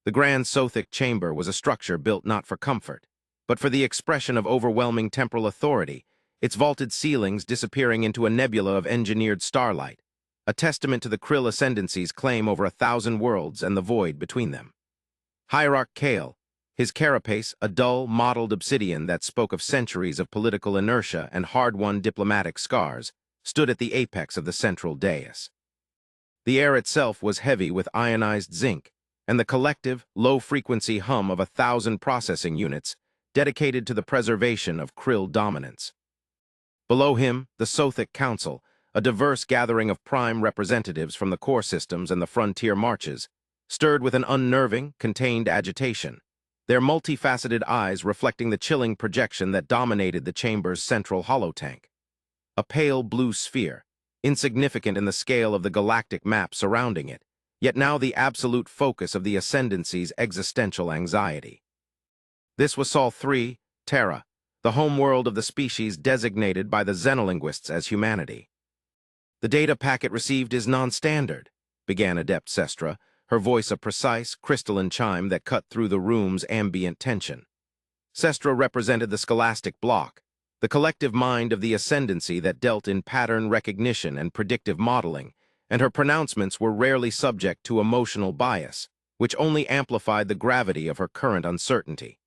The Grand Sothic Chamber was a structure built not for comfort, but for the expression of overwhelming temporal authority, its vaulted ceilings disappearing into a nebula of engineered starlight, a testament to the Krill Ascendancy's claim over 1,000 worlds and the void between them. Hierarch Kale, his carapace a dull, mottled obsidian that spoke of centuries of political inertia and hard-won diplomatic scars, stood at the apex of the central dais. The air itself was heavy with ionized zinc, and the collective, low-frequency hum of 1,000 processing units dedicated to the preservation of Krill dominance. Below him, the Sothic Council, a diverse gathering of prime representatives from the core systems and the frontier marches, stirred with an unnerving, contained agitation, their multifaceted eyes reflecting the chilling projection that dominated the chamber's central holotank. A pale blue sphere, insignificant in the scale of the galactic map surrounding it, yet now the absolute focus of the Ascendancy's existential anxiety. This was Sol 3, Terra, the homeworld of the species designated by the Xenolinguists as humanity. "The data packet received is non-standard," began Adept Sestra, her voice a precise, crystalline chime that cut through the room's ambient tension. Sestra represented the scholastic bloc, the collective mind of the Ascendancy that dealt in pattern recognition and predictive modeling, and her pronouncements were rarely subject to emotional bias, which only amplified the gravity of her current uncertainty.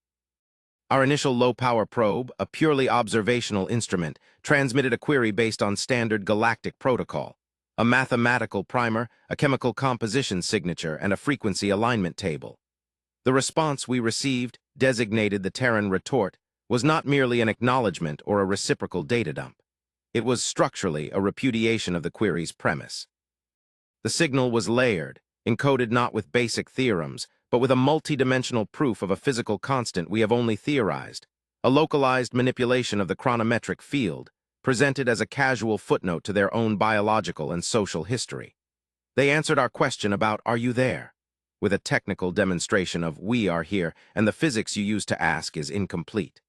Our initial low-power probe, a purely observational instrument, transmitted a query based on standard galactic protocol, a mathematical primer, a chemical composition signature, and a frequency alignment table. The response we received, designated the Terran retort, was not merely an acknowledgement or a reciprocal data dump. It was structurally a repudiation of the query's premise. The signal was layered, encoded not with basic theorems, but with a multidimensional proof of a physical constant we have only theorized, a localized manipulation of the chronometric field, presented as a casual footnote to their own biological and social history. They answered our question about "Are you there?" with a technical demonstration of "We are here, and the physics you used to ask is incomplete."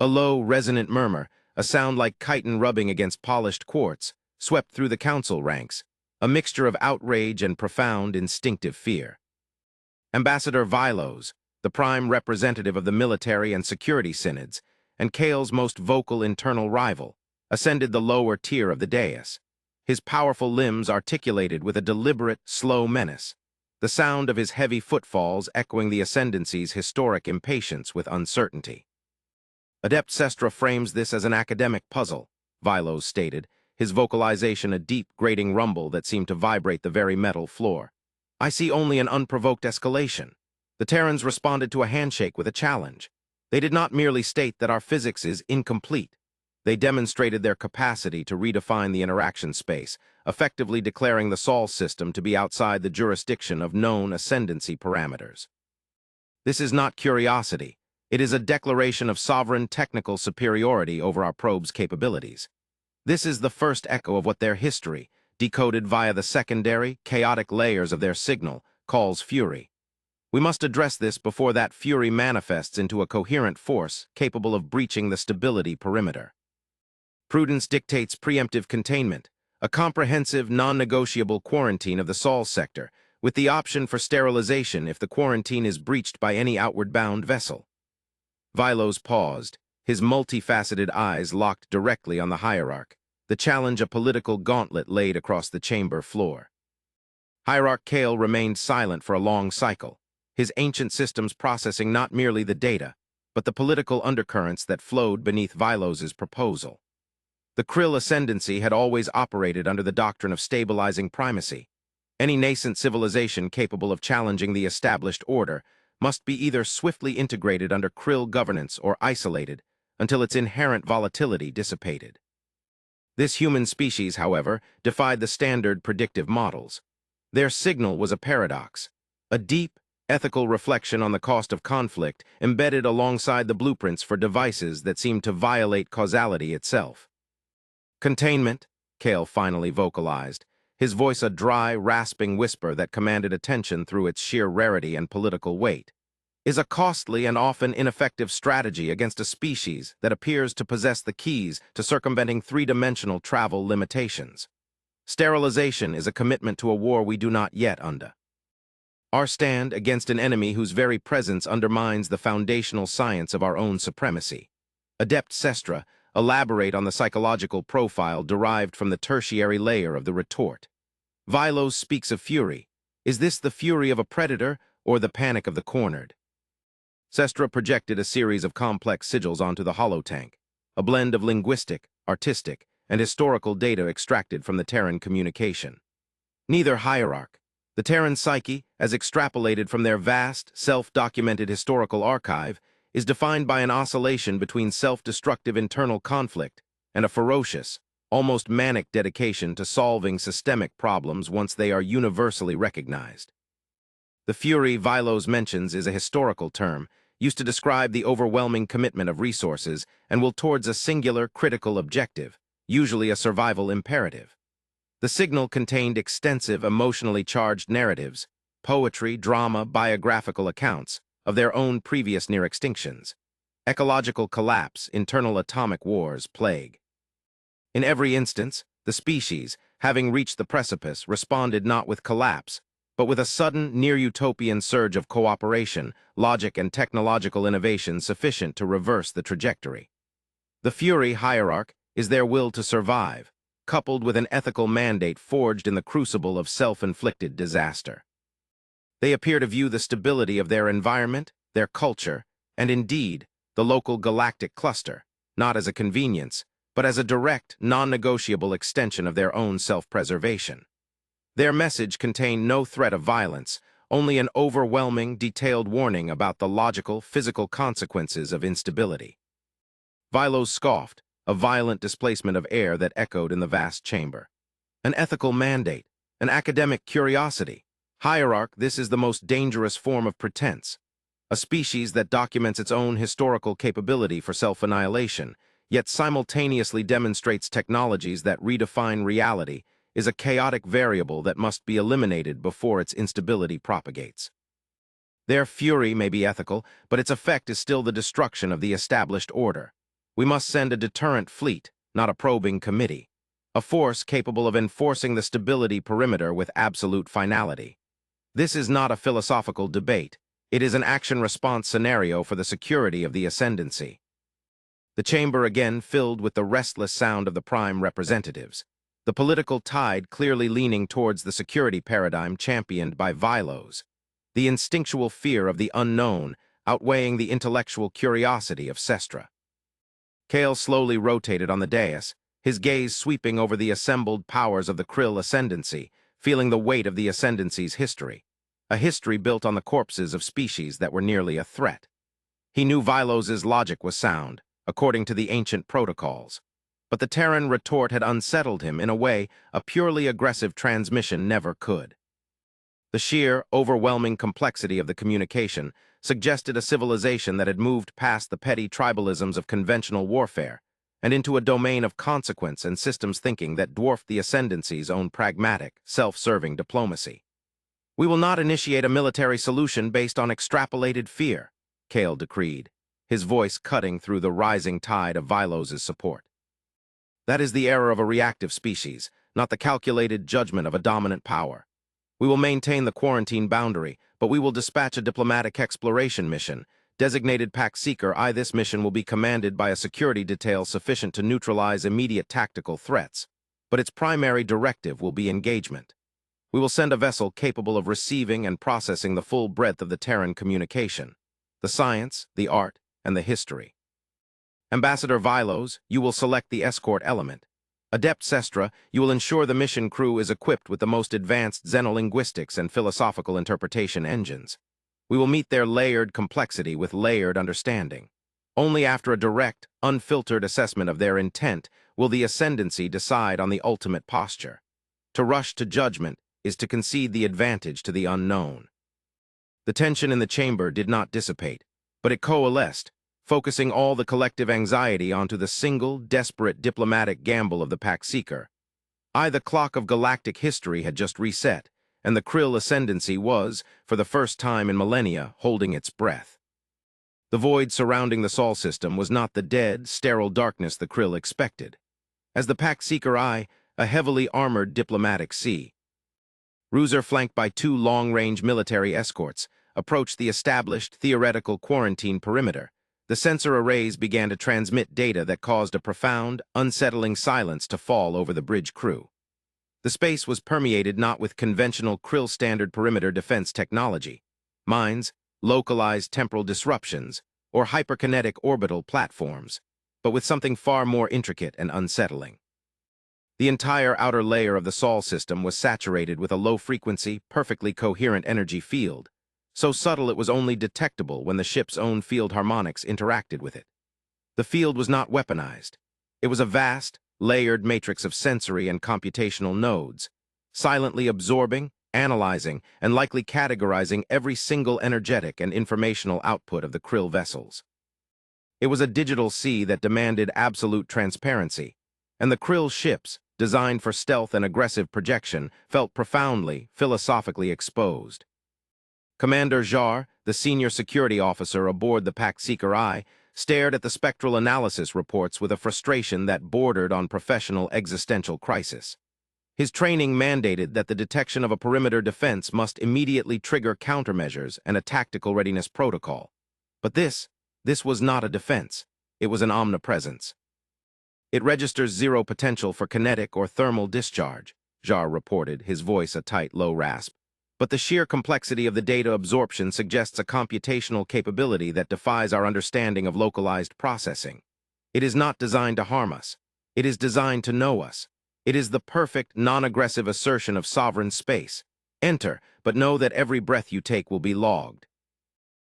A low, resonant murmur, a sound like chitin rubbing against polished quartz, swept through the council ranks, a mixture of outrage and profound, instinctive fear. Ambassador Vilos, the prime representative of the military and security synods, and Kale's most vocal internal rival, ascended the lower tier of the dais, his powerful limbs articulated with a deliberate, slow menace, the sound of his heavy footfalls echoing the Ascendancy's historic impatience with uncertainty. Adept Sestra frames this as an academic puzzle, Vilos stated, his vocalization a deep, grating rumble that seemed to vibrate the very metal floor. "I see only an unprovoked escalation." The Terrans responded to a handshake with a challenge. They did not merely state that our physics is incomplete. They demonstrated their capacity to redefine the interaction space, effectively declaring the Sol system to be outside the jurisdiction of known Ascendancy parameters. This is not curiosity. It is a declaration of sovereign technical superiority over our probe's capabilities. This is the first echo of what their history, decoded via the secondary, chaotic layers of their signal, calls fury. We must address this before that fury manifests into a coherent force capable of breaching the stability perimeter. Prudence dictates preemptive containment, a comprehensive, non-negotiable quarantine of the Sol sector, with the option for sterilization if the quarantine is breached by any outward-bound vessel. Vilos paused, his multifaceted eyes locked directly on the hierarch, the challenge a political gauntlet laid across the chamber floor. Hierarch Kale remained silent for a long cycle, his ancient systems processing not merely the data, but the political undercurrents that flowed beneath Vilos's proposal. The Krill Ascendancy had always operated under the doctrine of stabilizing primacy. Any nascent civilization capable of challenging the established order must be either swiftly integrated under Krill governance or isolated until its inherent volatility dissipated. This human species, however, defied the standard predictive models. Their signal was a paradox, a deep, ethical reflection on the cost of conflict embedded alongside the blueprints for devices that seemed to violate causality itself. "Containment," Kale finally vocalized, his voice a dry, rasping whisper that commanded attention through its sheer rarity and political weight, "is a costly and often ineffective strategy against a species that appears to possess the keys to circumventing three-dimensional travel limitations. Sterilization is a commitment to a war we do not yet under." Our stand against an enemy whose very presence undermines the foundational science of our own supremacy. Adept Sestra, elaborate on the psychological profile derived from the tertiary layer of the retort. Vilos speaks of fury. Is this the fury of a predator or the panic of the cornered? Sestra projected a series of complex sigils onto the holotank, a blend of linguistic, artistic, and historical data extracted from the Terran communication. Neither hierarch. The Terran psyche, as extrapolated from their vast, self-documented historical archive, is defined by an oscillation between self-destructive internal conflict and a ferocious, almost manic dedication to solving systemic problems once they are universally recognized. The fury Vilos mentions is a historical term, used to describe the overwhelming commitment of resources and will towards a singular critical objective, usually a survival imperative. The signal contained extensive emotionally charged narratives, poetry, drama, biographical accounts of their own previous near extinctions, ecological collapse, internal atomic wars, plague. In every instance, the species, having reached the precipice, responded not with collapse, but with a sudden, near-utopian surge of cooperation, logic, and technological innovation sufficient to reverse the trajectory. The fury hierarch is their will to survive, coupled with an ethical mandate forged in the crucible of self-inflicted disaster. They appear to view the stability of their environment, their culture, and indeed, the local galactic cluster, not as a convenience, but as a direct, non-negotiable extension of their own self-preservation. Their message contained no threat of violence, only an overwhelming, detailed warning about the logical, physical consequences of instability. Vilos scoffed, a violent displacement of air that echoed in the vast chamber. An ethical mandate, an academic curiosity. Hierarch, this is the most dangerous form of pretense. A species that documents its own historical capability for self-annihilation, yet simultaneously demonstrates technologies that redefine reality, is a chaotic variable that must be eliminated before its instability propagates. Their fury may be ethical, but its effect is still the destruction of the established order. We must send a deterrent fleet, not a probing committee, a force capable of enforcing the stability perimeter with absolute finality. This is not a philosophical debate. It is an action-response scenario for the security of the ascendancy. The chamber again filled with the restless sound of the prime representatives, the political tide clearly leaning towards the security paradigm championed by Vilos, the instinctual fear of the unknown outweighing the intellectual curiosity of Sestra. Kale slowly rotated on the dais, his gaze sweeping over the assembled powers of the Krill ascendancy, feeling the weight of the ascendancy's history, a history built on the corpses of species that were nearly a threat. He knew Vilos's logic was sound, according to the ancient protocols, but the Terran retort had unsettled him in a way a purely aggressive transmission never could. The sheer, overwhelming complexity of the communication suggested a civilization that had moved past the petty tribalisms of conventional warfare and into a domain of consequence and systems thinking that dwarfed the ascendancy's own pragmatic, self-serving diplomacy. We will not initiate a military solution based on extrapolated fear, Kale decreed, his voice cutting through the rising tide of Vilos's support. That is the error of a reactive species, not the calculated judgment of a dominant power. We will maintain the quarantine boundary, but we will dispatch a diplomatic exploration mission. Designated Pax Seeker I. This mission will be commanded by a security detail sufficient to neutralize immediate tactical threats, but its primary directive will be engagement. We will send a vessel capable of receiving and processing the full breadth of the Terran communication, the science, the art, and the history. Ambassador Vilos, you will select the escort element. Adept Sestra, you will ensure the mission crew is equipped with the most advanced xenolinguistics and philosophical interpretation engines. We will meet their layered complexity with layered understanding. Only after a direct, unfiltered assessment of their intent will the ascendancy decide on the ultimate posture. To rush to judgment is to concede the advantage to the unknown. The tension in the chamber did not dissipate, but it coalesced, focusing all the collective anxiety onto the single, desperate diplomatic gamble of the Pax Seeker. The clock of galactic history had just reset, and the Krill ascendancy was, for the first time in millennia, holding its breath. The void surrounding the Sol system was not the dead, sterile darkness the Krill expected. As the Pax Seeker I, a heavily armored diplomatic sea. Roozer, flanked by two long-range military escorts, approached the established theoretical quarantine perimeter. The sensor arrays began to transmit data that caused a profound, unsettling silence to fall over the bridge crew. The space was permeated not with conventional Krill standard perimeter defense technology, mines, localized temporal disruptions, or hyperkinetic orbital platforms, but with something far more intricate and unsettling. The entire outer layer of the Sol system was saturated with a low-frequency, perfectly coherent energy field, so subtle it was only detectable when the ship's own field harmonics interacted with it. The field was not weaponized. It was a vast, layered matrix of sensory and computational nodes, silently absorbing, analyzing, and likely categorizing every single energetic and informational output of the Krill vessels. It was a digital sea that demanded absolute transparency, and the Krill ships, designed for stealth and aggressive projection, felt profoundly, philosophically exposed. Commander Jar, the senior security officer aboard the Pax-Seeker I, stared at the spectral analysis reports with a frustration that bordered on professional existential crisis. His training mandated that the detection of a perimeter defense must immediately trigger countermeasures and a tactical readiness protocol. But this was not a defense. It was an omnipresence. It registers zero potential for kinetic or thermal discharge, Jar reported, his voice a tight, low rasp. But the sheer complexity of the data absorption suggests a computational capability that defies our understanding of localized processing. It is not designed to harm us. It is designed to know us. It is the perfect, non-aggressive assertion of sovereign space. Enter, but know that every breath you take will be logged.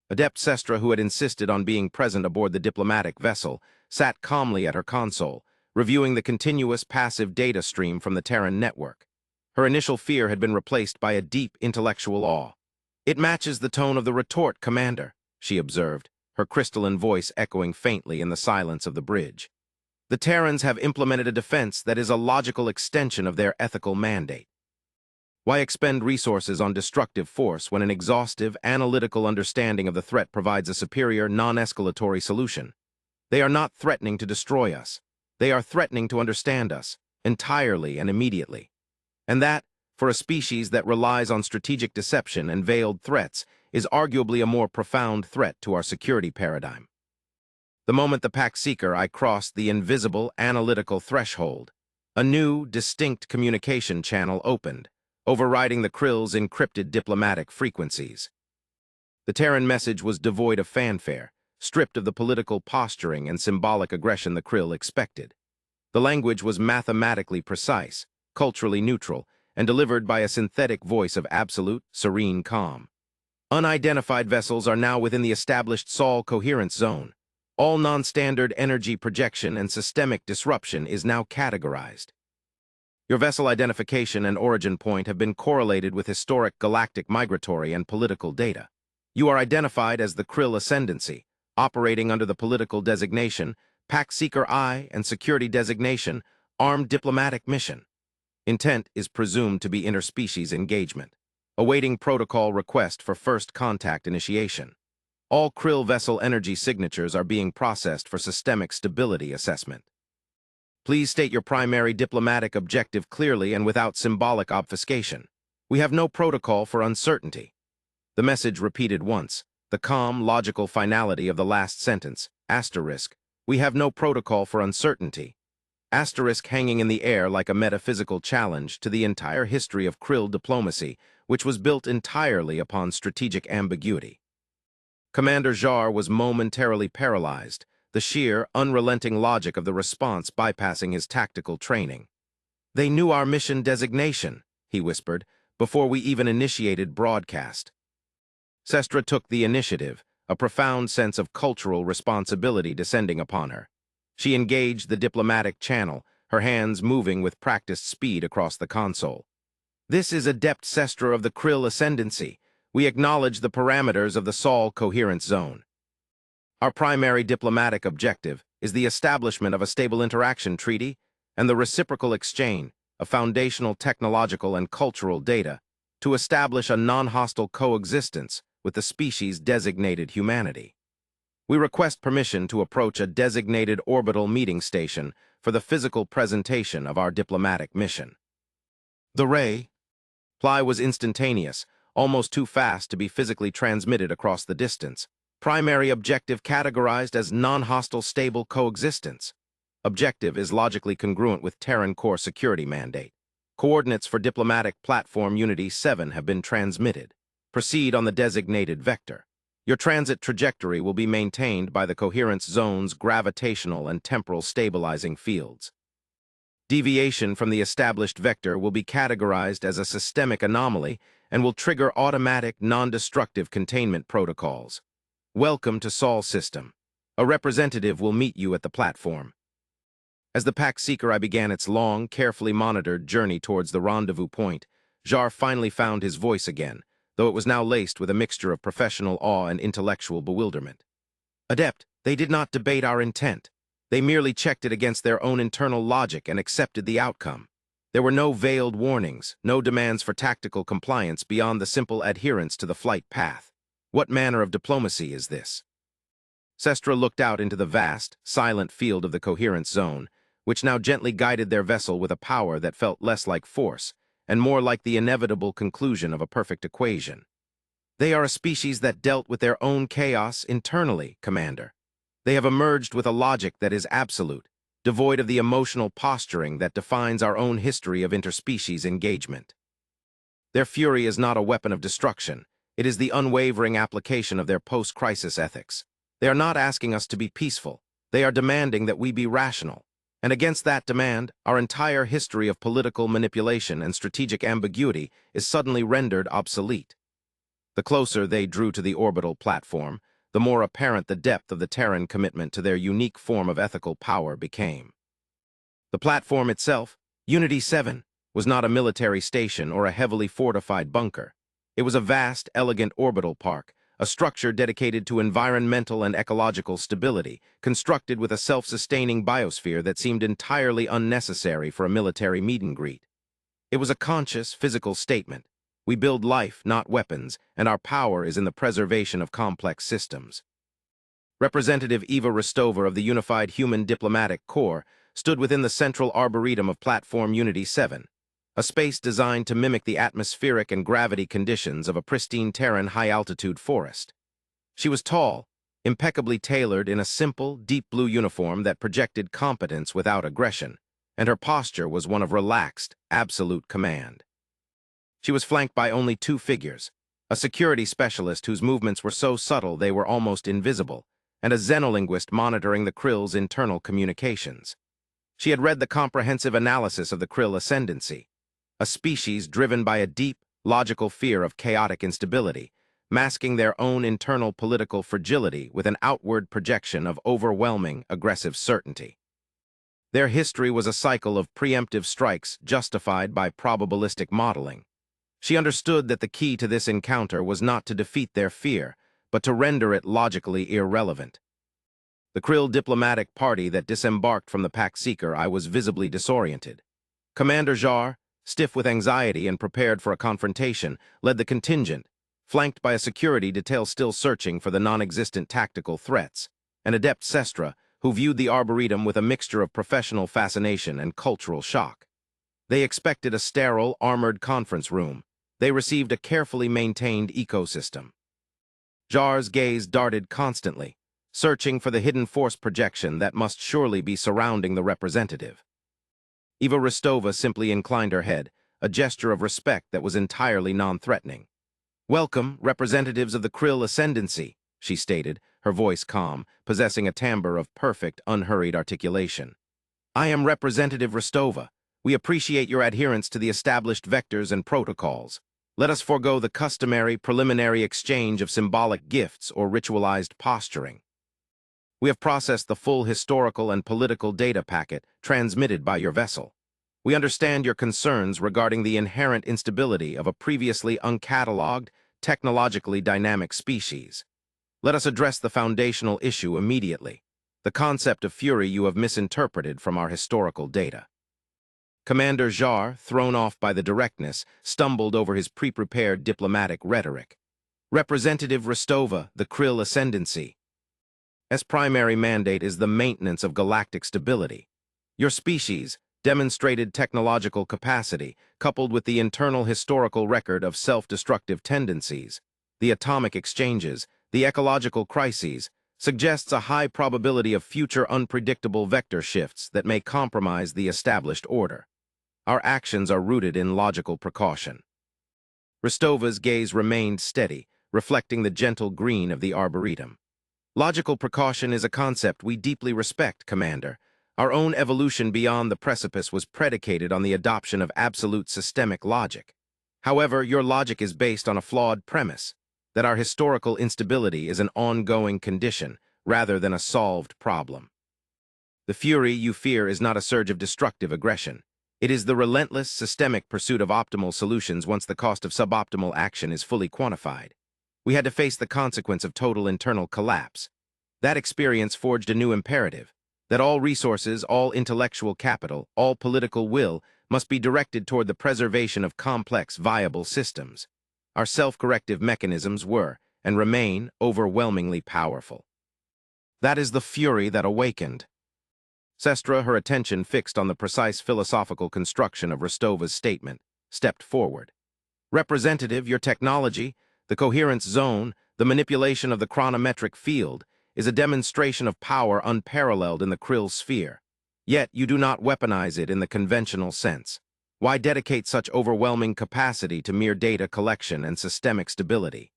Adept Sestra, who had insisted on being present aboard the diplomatic vessel, sat calmly at her console, reviewing the continuous passive data stream from the Terran network. Her initial fear had been replaced by a deep intellectual awe. "It matches the tone of the retort, Commander," she observed, her crystalline voice echoing faintly in the silence of the bridge. "The Terrans have implemented a defense that is a logical extension of their ethical mandate. Why expend resources on destructive force when an exhaustive, analytical understanding of the threat provides a superior, non-escalatory solution? They are not threatening to destroy us. They are threatening to understand us, entirely and immediately. And that, for a species that relies on strategic deception and veiled threats, is arguably a more profound threat to our security paradigm." The moment the Pax-Seeker I crossed the invisible, analytical threshold, a new, distinct communication channel opened, overriding the Krill's encrypted diplomatic frequencies. The Terran message was devoid of fanfare, stripped of the political posturing and symbolic aggression the Krill expected. The language was mathematically precise, culturally neutral, and delivered by a synthetic voice of absolute, serene calm. Unidentified vessels are now within the established Sol coherence zone. All non-standard energy projection and systemic disruption is now categorized. Your vessel identification and origin point have been correlated with historic galactic migratory and political data. You are identified as the Krill Ascendancy, operating under the political designation, Pax-Seeker I, and security designation, Armed Diplomatic Mission. Intent is presumed to be interspecies engagement, awaiting protocol request for first contact initiation. All Krill vessel energy signatures are being processed for systemic stability assessment. Please state your primary diplomatic objective clearly and without symbolic obfuscation. We have no protocol for uncertainty. The message repeated once, the calm, logical finality of the last sentence, asterisk, we have no protocol for uncertainty, asterisk hanging in the air like a metaphysical challenge to the entire history of Krill diplomacy, which was built entirely upon strategic ambiguity. Commander Jar was momentarily paralyzed, the sheer, unrelenting logic of the response bypassing his tactical training. "They knew our mission designation," he whispered, "before we even initiated broadcast." Sestra took the initiative, a profound sense of cultural responsibility descending upon her. She engaged the diplomatic channel, her hands moving with practiced speed across the console. "This is Adept Sestra of the Krill Ascendancy. We acknowledge the parameters of the Sol coherence zone. Our primary diplomatic objective is the establishment of a stable interaction treaty and the reciprocal exchange of foundational technological and cultural data to establish a non-hostile coexistence with the species-designated humanity. We request permission to approach a designated orbital meeting station for the physical presentation of our diplomatic mission." The ray, Reply was instantaneous, almost too fast to be physically transmitted across the distance. Primary objective categorized as non-hostile stable coexistence. Objective is logically congruent with Terran core security mandate. Coordinates for diplomatic platform Unity 7 have been transmitted. Proceed on the designated vector. Your transit trajectory will be maintained by the coherence zone's gravitational and temporal stabilizing fields. Deviation from the established vector will be categorized as a systemic anomaly and will trigger automatic, non-destructive containment protocols. Welcome to Sol System. A representative will meet you at the platform. As the Pack Seeker I began its long, carefully monitored journey towards the rendezvous point, Jar finally found his voice again, though it was now laced with a mixture of professional awe and intellectual bewilderment. Adept, they did not debate our intent. They merely checked it against their own internal logic and accepted the outcome. There were no veiled warnings, no demands for tactical compliance beyond the simple adherence to the flight path. What manner of diplomacy is this? Sestra looked out into the vast, silent field of the coherence zone, which now gently guided their vessel with a power that felt less like force and more like the inevitable conclusion of a perfect equation. They are a species that dealt with their own chaos internally, Commander. They have emerged with a logic that is absolute, devoid of the emotional posturing that defines our own history of interspecies engagement. Their fury is not a weapon of destruction. It is the unwavering application of their post-crisis ethics. They are not asking us to be peaceful. They are demanding that we be rational. And against that demand, our entire history of political manipulation and strategic ambiguity is suddenly rendered obsolete. The closer they drew to the orbital platform, the more apparent the depth of the Terran commitment to their unique form of ethical power became. The platform itself, Unity 7, was not a military station or a heavily fortified bunker. It was a vast, elegant orbital park, a structure dedicated to environmental and ecological stability, constructed with a self-sustaining biosphere that seemed entirely unnecessary for a military meet-and-greet. It was a conscious, physical statement. We build life, not weapons, and our power is in the preservation of complex systems. Representative Eva Rostova of the Unified Human Diplomatic Corps stood within the central arboretum of Platform Unity 7, a space designed to mimic the atmospheric and gravity conditions of a pristine Terran high-altitude forest. She was tall, impeccably tailored in a simple, deep blue uniform that projected competence without aggression, and her posture was one of relaxed, absolute command. She was flanked by only two figures, a security specialist whose movements were so subtle they were almost invisible, and a xenolinguist monitoring the Krill's internal communications. She had read the comprehensive analysis of the Krill ascendancy, a species driven by a deep, logical fear of chaotic instability, masking their own internal political fragility with an outward projection of overwhelming, aggressive certainty. Their history was a cycle of preemptive strikes justified by probabilistic modeling. She understood that the key to this encounter was not to defeat their fear, but to render it logically irrelevant. The Krill diplomatic party that disembarked from the Pack Seeker I was visibly disoriented. Commander Jar, stiff with anxiety and prepared for a confrontation, led the contingent, flanked by a security detail still searching for the non-existent tactical threats, and Adept Sestra, who viewed the Arboretum with a mixture of professional fascination and cultural shock. They expected a sterile, armored conference room. They received a carefully maintained ecosystem. Jar's gaze darted constantly, searching for the hidden force projection that must surely be surrounding the representative. Eva Rostova simply inclined her head, a gesture of respect that was entirely non-threatening. "Welcome, representatives of the Krill Ascendancy," she stated, her voice calm, possessing a timbre of perfect, unhurried articulation. "I am Representative Rostova. We appreciate your adherence to the established vectors and protocols. Let us forego the customary preliminary exchange of symbolic gifts or ritualized posturing. We have processed the full historical and political data packet transmitted by your vessel. We understand your concerns regarding the inherent instability of a previously uncatalogued, technologically dynamic species. Let us address the foundational issue immediately. The concept of fury you have misinterpreted from our historical data." Commander Jar, thrown off by the directness, stumbled over his pre-prepared diplomatic rhetoric. "Representative Rostova, the Krill Ascendancy. As primary mandate is the maintenance of galactic stability. Your species, demonstrated technological capacity, coupled with the internal historical record of self-destructive tendencies, the atomic exchanges, the ecological crises, suggests a high probability of future unpredictable vector shifts that may compromise the established order. Our actions are rooted in logical precaution. Rostova's gaze remained steady, reflecting the gentle green of the arboretum. Logical precaution is a concept we deeply respect, Commander. Our own evolution beyond the precipice was predicated on the adoption of absolute systemic logic. However, your logic is based on a flawed premise, that our historical instability is an ongoing condition rather than a solved problem. The fury you fear is not a surge of destructive aggression. It is the relentless, systemic pursuit of optimal solutions once the cost of suboptimal action is fully quantified. We had to face the consequence of total internal collapse. That experience forged a new imperative, that all resources, all intellectual capital, all political will must be directed toward the preservation of complex, viable systems. Our self-corrective mechanisms were, and remain, overwhelmingly powerful. That is the fury that awakened. Sestra, her attention fixed on the precise philosophical construction of Rostova's statement, stepped forward. Representative, your technology, the coherence zone, the manipulation of the chronometric field, is a demonstration of power unparalleled in the Krill sphere. Yet you do not weaponize it in the conventional sense. Why dedicate such overwhelming capacity to mere data collection and systemic stability?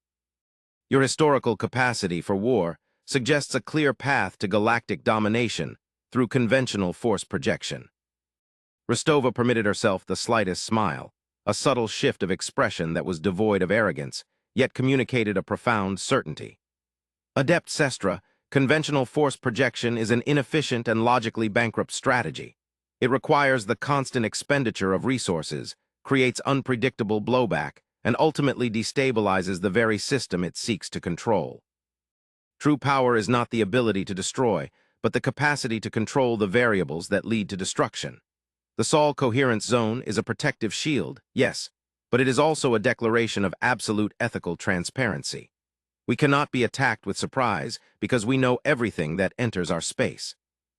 Your historical capacity for war suggests a clear path to galactic domination through conventional force projection. Rostova permitted herself the slightest smile, a subtle shift of expression that was devoid of arrogance, yet communicated a profound certainty. Adept Sestra, conventional force projection is an inefficient and logically bankrupt strategy. It requires the constant expenditure of resources, creates unpredictable blowback, and ultimately destabilizes the very system it seeks to control. True power is not the ability to destroy, but the capacity to control the variables that lead to destruction. The Sol Coherence Zone is a protective shield, yes, but it is also a declaration of absolute ethical transparency. We cannot be attacked with surprise because we know everything that enters our space.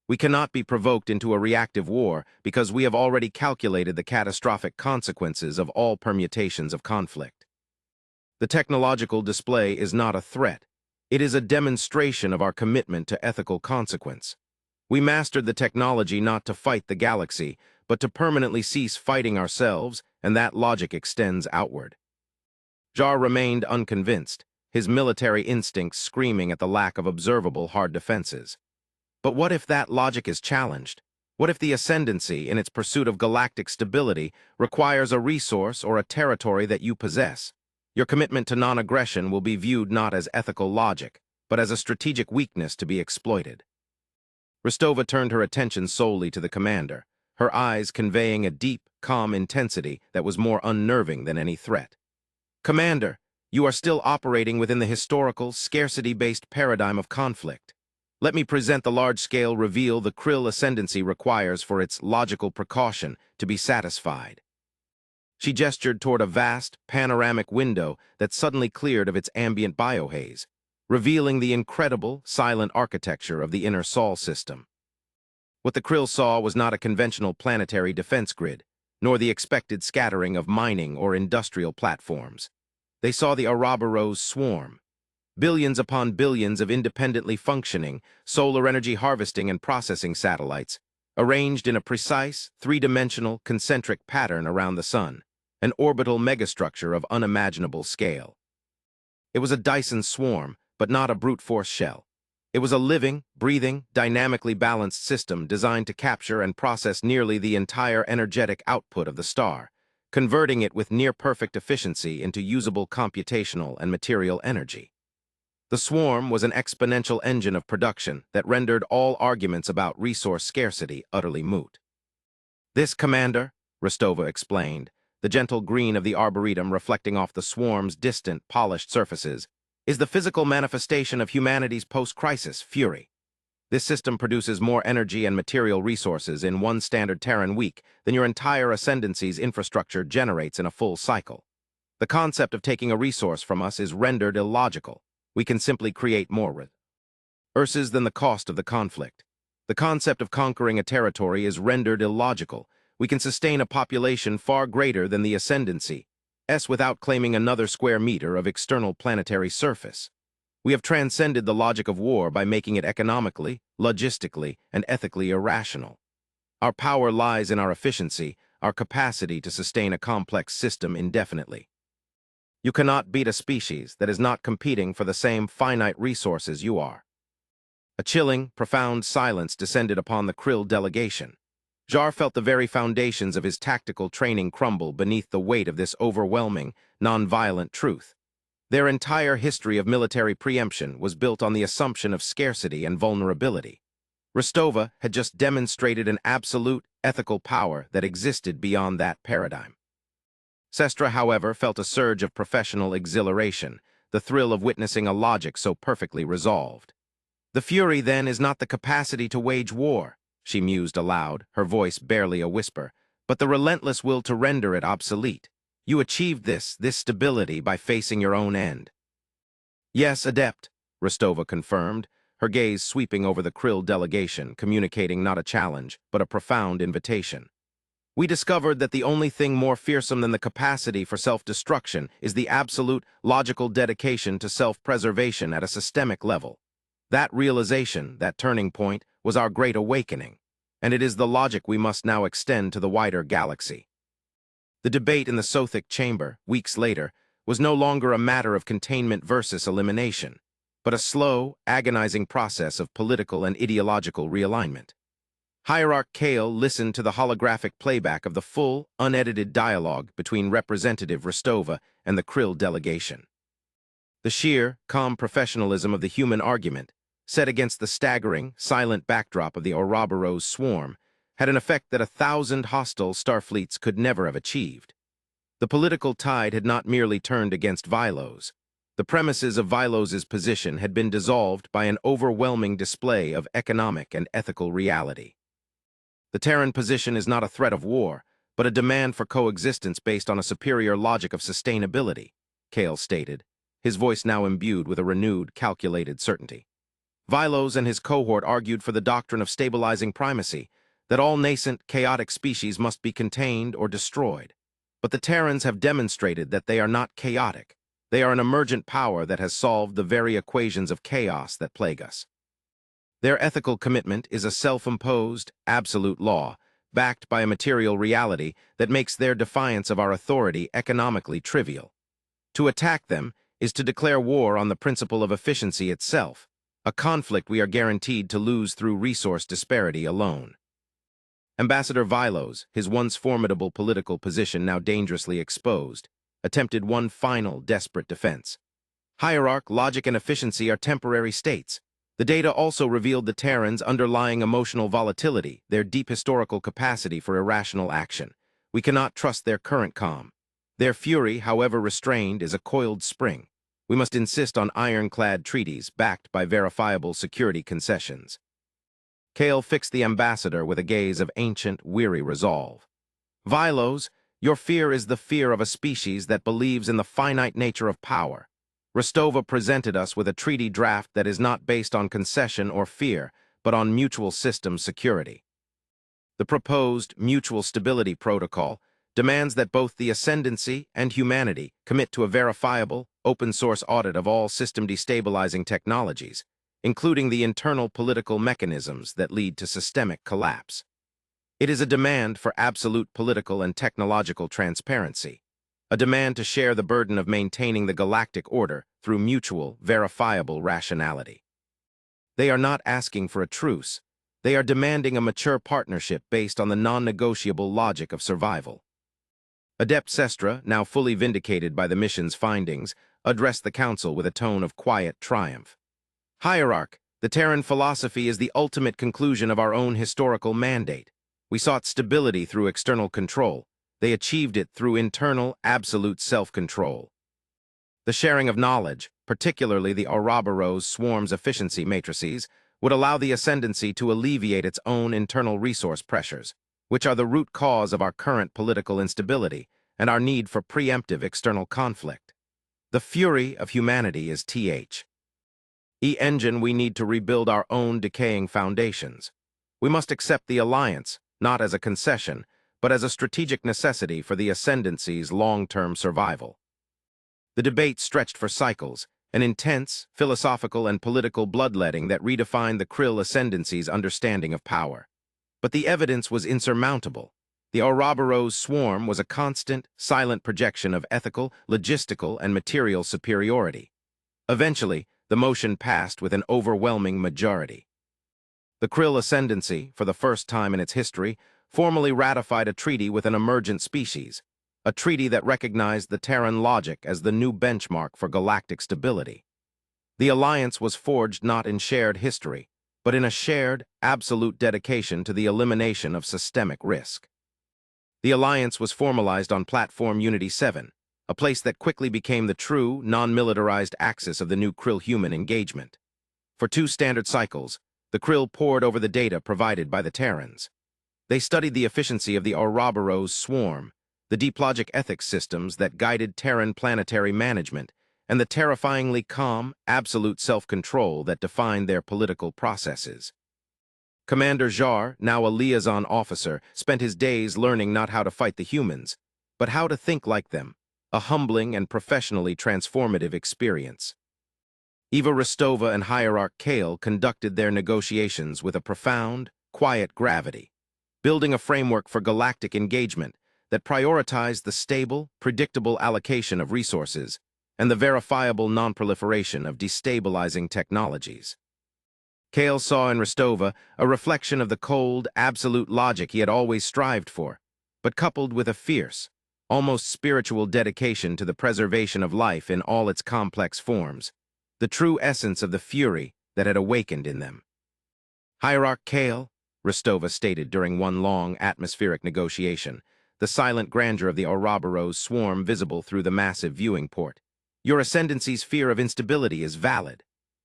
We cannot be provoked into a reactive war because we have already calculated the catastrophic consequences of all permutations of conflict. The technological display is not a threat. It is a demonstration of our commitment to ethical consequence. We mastered the technology not to fight the galaxy, but to permanently cease fighting ourselves, and that logic extends outward. Jar remained unconvinced, his military instincts screaming at the lack of observable hard defenses. But what if that logic is challenged? What if the ascendancy, in its pursuit of galactic stability, requires a resource or a territory that you possess? Your commitment to non-aggression will be viewed not as ethical logic, but as a strategic weakness to be exploited. Rostova turned her attention solely to the commander, her eyes conveying a deep, calm intensity that was more unnerving than any threat. Commander, you are still operating within the historical, scarcity-based paradigm of conflict. Let me present the large-scale reveal the Krill ascendancy requires for its logical precaution to be satisfied. She gestured toward a vast, panoramic window that suddenly cleared of its ambient biohaze, revealing the incredible, silent architecture of the inner Sol system. What the Krill saw was not a conventional planetary defense grid, nor the expected scattering of mining or industrial platforms. They saw the Ouroboros swarm, billions upon billions of independently functioning, solar energy harvesting and processing satellites, arranged in a precise, three-dimensional, concentric pattern around the Sun, an orbital megastructure of unimaginable scale. It was a Dyson swarm, but not a brute force shell. It was a living, breathing, dynamically balanced system designed to capture and process nearly the entire energetic output of the star, converting it with near-perfect efficiency into usable computational and material energy. The swarm was an exponential engine of production that rendered all arguments about resource scarcity utterly moot. This, Commander, Rostova explained, the gentle green of the arboretum reflecting off the swarm's distant, polished surfaces, is the physical manifestation of humanity's post-crisis fury. This system produces more energy and material resources in one standard Terran week than your entire ascendancy's infrastructure generates in a full cycle. The concept of taking a resource from us is rendered illogical. We can simply create more resources than the cost of the conflict. The concept of conquering a territory is rendered illogical we can sustain a population far greater than the ascendancy, without claiming another square meter of external planetary surface. We have transcended the logic of war by making it economically, logistically, and ethically irrational. Our power lies in our efficiency, our capacity to sustain a complex system indefinitely. You cannot beat a species that is not competing for the same finite resources you are. A chilling, profound silence descended upon the Krill delegation. Jar felt the very foundations of his tactical training crumble beneath the weight of this overwhelming, non-violent truth. Their entire history of military preemption was built on the assumption of scarcity and vulnerability. Rostova had just demonstrated an absolute, ethical power that existed beyond that paradigm. Sestra, however, felt a surge of professional exhilaration, the thrill of witnessing a logic so perfectly resolved. The fury, then, is not the capacity to wage war, she mused aloud, her voice barely a whisper, but the relentless will to render it obsolete. You achieved this stability, by facing your own end. Yes, Adept, Rostova confirmed, her gaze sweeping over the Krill delegation, communicating not a challenge, but a profound invitation. We discovered that the only thing more fearsome than the capacity for self-destruction is the absolute, logical dedication to self-preservation at a systemic level. That realization, that turning point, was our great awakening, and it is the logic we must now extend to the wider galaxy. The debate in the Sothic chamber, weeks later, was no longer a matter of containment versus elimination, but a slow, agonizing process of political and ideological realignment. Hierarch Kale listened to the holographic playback of the full, unedited dialogue between Representative Rostova and the Krill delegation. The sheer, calm professionalism of the human argument, set against the staggering, silent backdrop of the Ouroboros swarm, had an effect that 1,000 hostile starfleets could never have achieved. The political tide had not merely turned against Vilos. The premises of Vilos's position had been dissolved by an overwhelming display of economic and ethical reality. The Terran position is not a threat of war, but a demand for coexistence based on a superior logic of sustainability, Kale stated, his voice now imbued with a renewed, calculated certainty. Vilos and his cohort argued for the doctrine of stabilizing primacy, that all nascent, chaotic species must be contained or destroyed. But the Terrans have demonstrated that they are not chaotic. They are an emergent power that has solved the very equations of chaos that plague us. Their ethical commitment is a self-imposed, absolute law, backed by a material reality that makes their defiance of our authority economically trivial. To attack them is to declare war on the principle of efficiency itself, a conflict we are guaranteed to lose through resource disparity alone. Ambassador Vilos, his once formidable political position now dangerously exposed, attempted one final, desperate defense. Hierarch, logic, and efficiency are temporary states. The data also revealed the Terrans' underlying emotional volatility, their deep historical capacity for irrational action. We cannot trust their current calm. Their fury, however restrained, is a coiled spring. We must insist on ironclad treaties backed by verifiable security concessions. Kale fixed the ambassador with a gaze of ancient, weary resolve. Vilos, your fear is the fear of a species that believes in the finite nature of power. Rostova presented us with a treaty draft that is not based on concession or fear, but on mutual system security. The proposed Mutual Stability Protocol demands that both the Ascendancy and humanity commit to a verifiable, open-source audit of all system destabilizing technologies, including the internal political mechanisms that lead to systemic collapse. It is a demand for absolute political and technological transparency, a demand to share the burden of maintaining the galactic order through mutual, verifiable rationality. They are not asking for a truce. They are demanding a mature partnership based on the non-negotiable logic of survival. Adept Sestra, now fully vindicated by the mission's findings, addressed the Council with a tone of quiet triumph. Hierarch, the Terran philosophy is the ultimate conclusion of our own historical mandate. We sought stability through external control. They achieved it through internal, absolute self-control. The sharing of knowledge, particularly the Ouroboros swarm's efficiency matrices, would allow the Ascendancy to alleviate its own internal resource pressures, which are the root cause of our current political instability and our need for preemptive external conflict. The fury of humanity is engine we need to rebuild our own decaying foundations. We must accept the alliance, not as a concession, but as a strategic necessity for the Ascendancy's long-term survival. The debate stretched for cycles, an intense, philosophical and political bloodletting that redefined the Krill Ascendancy's understanding of power. But the evidence was insurmountable. The Ouroboros swarm was a constant, silent projection of ethical, logistical, and material superiority. Eventually, the motion passed with an overwhelming majority. The Krill Ascendancy, for the first time in its history, formally ratified a treaty with an emergent species, a treaty that recognized the Terran logic as the new benchmark for galactic stability. The alliance was forged not in shared history, but in a shared, absolute dedication to the elimination of systemic risk. The alliance was formalized on Platform Unity 7, a place that quickly became the true, non-militarized axis of the new Krill-human engagement. For 2 standard cycles, the Krill pored over the data provided by the Terrans. They studied the efficiency of the Ouroboros swarm, the deep logic ethics systems that guided Terran planetary management, and the terrifyingly calm, absolute self-control that defined their political processes. Commander Jar, now a liaison officer, spent his days learning not how to fight the humans, but how to think like them, a humbling and professionally transformative experience. Eva Rostova and Hierarch Kale conducted their negotiations with a profound, quiet gravity, building a framework for galactic engagement that prioritized the stable, predictable allocation of resources and the verifiable non-proliferation of destabilizing technologies. Kale saw in Rostova a reflection of the cold, absolute logic he had always strived for, but coupled with a fierce, almost spiritual dedication to the preservation of life in all its complex forms, the true essence of the fury that had awakened in them. Hierarch Kale, Rostova stated during one long atmospheric negotiation, the silent grandeur of the Ouroboros swarm visible through the massive viewing port. Your Ascendancy's fear of instability is valid.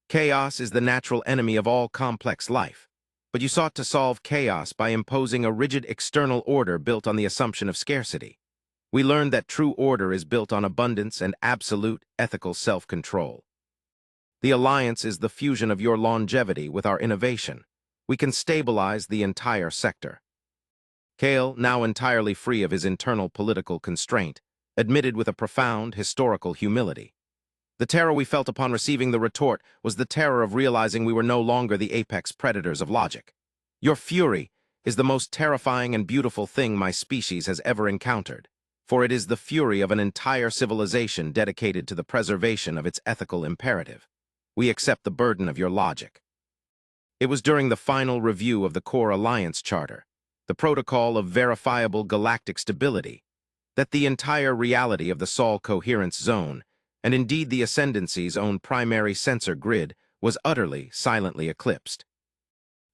Chaos is the natural enemy of all complex life, but you sought to solve chaos by imposing a rigid external order built on the assumption of scarcity. We learned that true order is built on abundance and absolute ethical self-control. The alliance is the fusion of your longevity with our innovation. We can stabilize the entire sector. Kale, now entirely free of his internal political constraint, admitted with a profound historical humility. The terror we felt upon receiving the retort was the terror of realizing we were no longer the apex predators of logic. Your fury is the most terrifying and beautiful thing my species has ever encountered, for it is the fury of an entire civilization dedicated to the preservation of its ethical imperative. We accept the burden of your logic. It was during the final review of the Core Alliance Charter, the Protocol of Verifiable Galactic Stability, that the entire reality of the Sol Coherence Zone, and indeed the Ascendancy's own primary sensor grid, was utterly, silently eclipsed.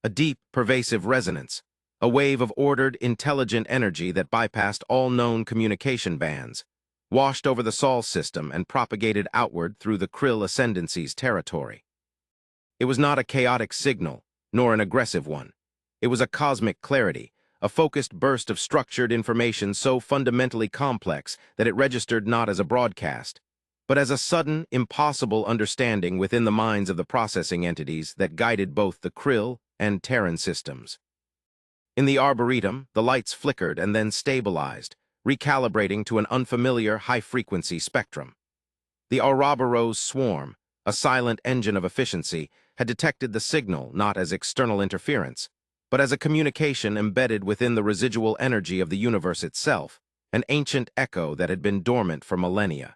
A deep, pervasive resonance, a wave of ordered, intelligent energy that bypassed all known communication bands, washed over the Sol system and propagated outward through the Krill Ascendancy's territory. It was not a chaotic signal, nor an aggressive one. It was a cosmic clarity, a focused burst of structured information so fundamentally complex that it registered not as a broadcast, but as a sudden, impossible understanding within the minds of the processing entities that guided both the Krill and Terran systems. In the Arboretum, the lights flickered and then stabilized, recalibrating to an unfamiliar high-frequency spectrum. The Ouroboros swarm, a silent engine of efficiency, had detected the signal not as external interference, but as a communication embedded within the residual energy of the universe itself, an ancient echo that had been dormant for millennia.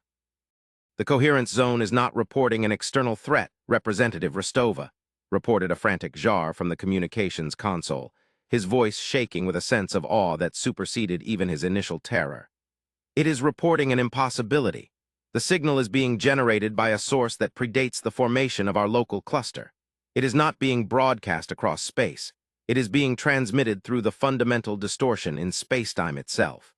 The Coherence Zone is not reporting an external threat, Representative Rostova, reported a frantic Jar from the communications console, his voice shaking with a sense of awe that superseded even his initial terror. It is reporting an impossibility. The signal is being generated by a source that predates the formation of our local cluster. It is not being broadcast across space. It is being transmitted through the fundamental distortion in spacetime itself.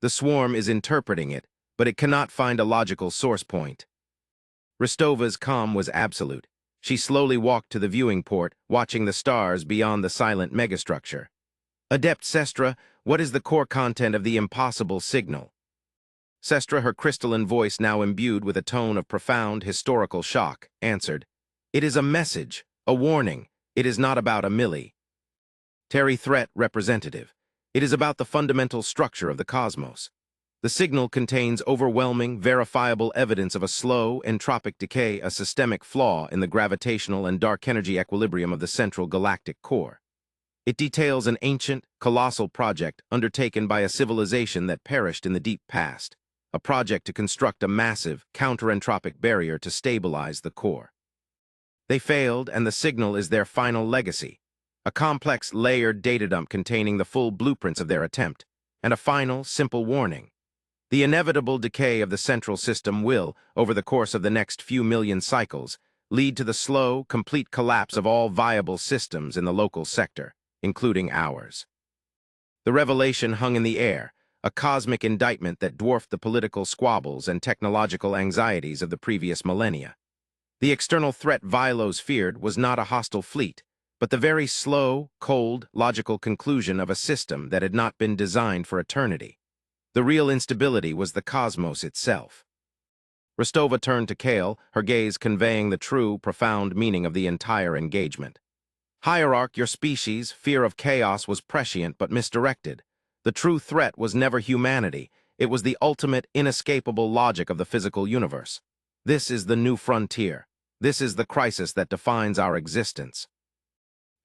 The swarm is interpreting it, but it cannot find a logical source point. Rostova's calm was absolute. She slowly walked to the viewing port, watching the stars beyond the silent megastructure. Adept Sestra, what is the core content of the impossible signal? Sestra, her crystalline voice now imbued with a tone of profound historical shock, answered, "It is a message, a warning. It is not about a milli." Terry Threat, Representative. It is about the fundamental structure of the cosmos. The signal contains overwhelming, verifiable evidence of a slow, entropic decay, a systemic flaw in the gravitational and dark energy equilibrium of the central galactic core. It details an ancient, colossal project undertaken by a civilization that perished in the deep past, a project to construct a massive, counterentropic barrier to stabilize the core. They failed, and the signal is their final legacy, a complex, layered datadump containing the full blueprints of their attempt, and a final, simple warning. The inevitable decay of the central system will, over the course of the next few million cycles, lead to the slow, complete collapse of all viable systems in the local sector, including ours. The revelation hung in the air, a cosmic indictment that dwarfed the political squabbles and technological anxieties of the previous millennia. The external threat Vilos feared was not a hostile fleet, but the very slow, cold, logical conclusion of a system that had not been designed for eternity. The real instability was the cosmos itself. Rostova turned to Kale, her gaze conveying the true, profound meaning of the entire engagement. Hierarch, your species' fear of chaos was prescient but misdirected. The true threat was never humanity. It was the ultimate, inescapable logic of the physical universe. This is the new frontier. This is the crisis that defines our existence.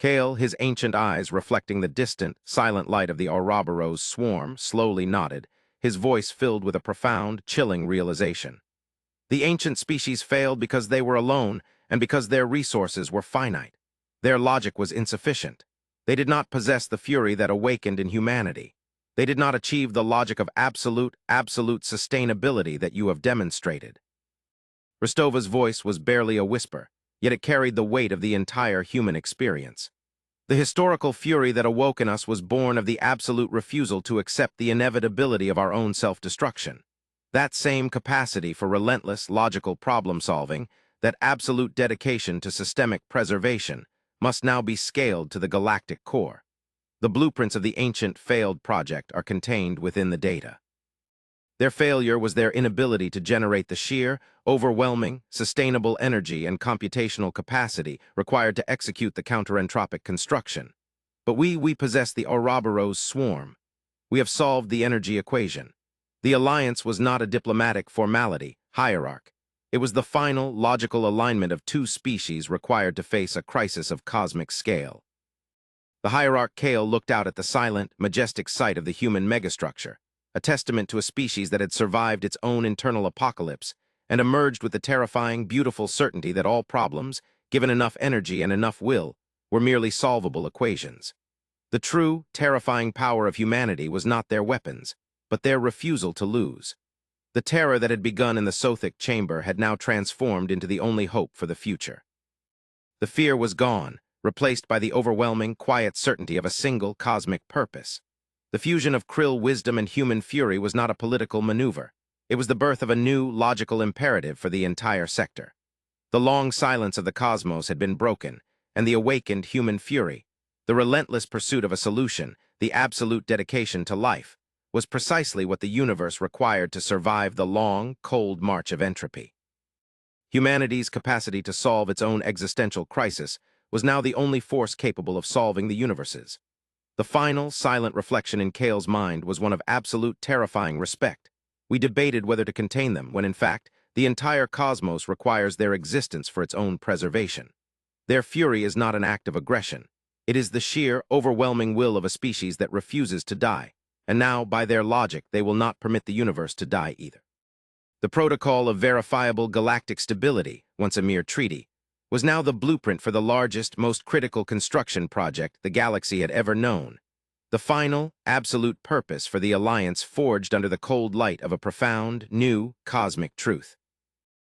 Kale, his ancient eyes reflecting the distant, silent light of the Ouroboros swarm, slowly nodded, his voice filled with a profound, chilling realization. The ancient species failed because they were alone and because their resources were finite. Their logic was insufficient. They did not possess the fury that awakened in humanity. They did not achieve the logic of absolute sustainability that you have demonstrated. Rostova's voice was barely a whisper, yet it carried the weight of the entire human experience. The historical fury that awoke in us was born of the absolute refusal to accept the inevitability of our own self-destruction. That same capacity for relentless, logical problem-solving, that absolute dedication to systemic preservation, must now be scaled to the galactic core. The blueprints of the ancient, failed project are contained within the data. Their failure was their inability to generate the sheer, overwhelming, sustainable energy and computational capacity required to execute the counterentropic construction. But we possess the Ouroboros swarm. We have solved the energy equation. The alliance was not a diplomatic formality, hierarch. It was the final, logical alignment of two species required to face a crisis of cosmic scale. The hierarch Kale looked out at the silent, majestic sight of the human megastructure, a testament to a species that had survived its own internal apocalypse and emerged with the terrifying, beautiful certainty that all problems, given enough energy and enough will, were merely solvable equations. The true, terrifying power of humanity was not their weapons, but their refusal to lose. The terror that had begun in the Sothic chamber had now transformed into the only hope for the future. The fear was gone, replaced by the overwhelming, quiet certainty of a single cosmic purpose. The fusion of Krill wisdom and human fury was not a political maneuver. It was the birth of a new, logical imperative for the entire sector. The long silence of the cosmos had been broken, and the awakened human fury, the relentless pursuit of a solution, the absolute dedication to life, was precisely what the universe required to survive the long, cold march of entropy. Humanity's capacity to solve its own existential crisis was now the only force capable of solving the universe's. The final, silent reflection in Kale's mind was one of absolute, terrifying respect. We debated whether to contain them, when in fact, the entire cosmos requires their existence for its own preservation. Their fury is not an act of aggression. It is the sheer, overwhelming will of a species that refuses to die, and now, by their logic, they will not permit the universe to die either. The protocol of verifiable galactic stability, once a mere treaty, was now the blueprint for the largest, most critical construction project the galaxy had ever known. The final, absolute purpose for the Alliance forged under the cold light of a profound, new, cosmic truth.